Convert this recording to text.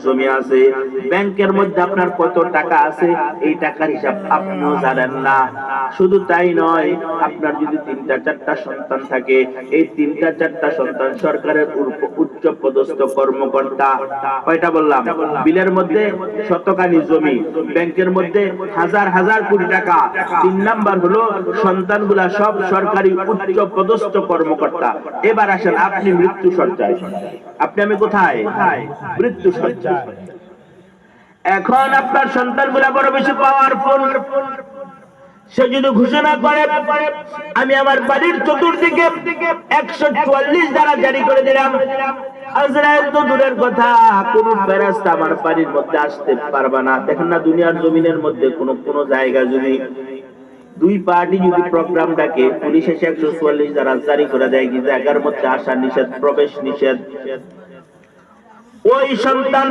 জমি আছে, ব্যাংকের মধ্যে আপনার কত টাকা আছে এই টাকার হিসাব আপনিও জানেন না। শুধু তাই নয়, আপনার যদি 3টা 4টা সন্তান থাকে, এই 3টা 4টা সন্তান সরকারের উচ্চ পদস্থ কর্মকর্তা। কয়টা বললাম? বিলের মধ্যে শতকানি জমি, ব্যাংকের মধ্যে হাজার হাজার কোটি টাকা। 3 নাম্বার হলো সন্তানগুলা সব সরকারি উচ্চ পদস্থ কর্মকর্তা। এবার আসেন আপনি মৃত্যু সজ্জায়, আপনি আমি কোথায়? মৃত্যু সজ্জায়। এখন আপনার সন্তানগুলা বড় বেশি পাওয়ারফুল, সে যদি ঘোষণা করে আমি আমার বাড়ির চতুর্দিকে 144 দ্বারা জারি করে দিলাম, আজরাইল তো দূরের কথা, কোন ফেরেশতা আমার বাড়ির মধ্যে আসতে পারবে না। দেখেন না দুনিয়ার জমিনের মধ্যে কোন জায়গা যদি দুই পার্টি যদি প্রোগ্রাম ডাকে, পুলিশ এসে 144 দ্বারা জারি করে দেয় কি জায়গার মধ্যে আসা নিষেধ, প্রবেশ নিষেধ, ওই সন্তান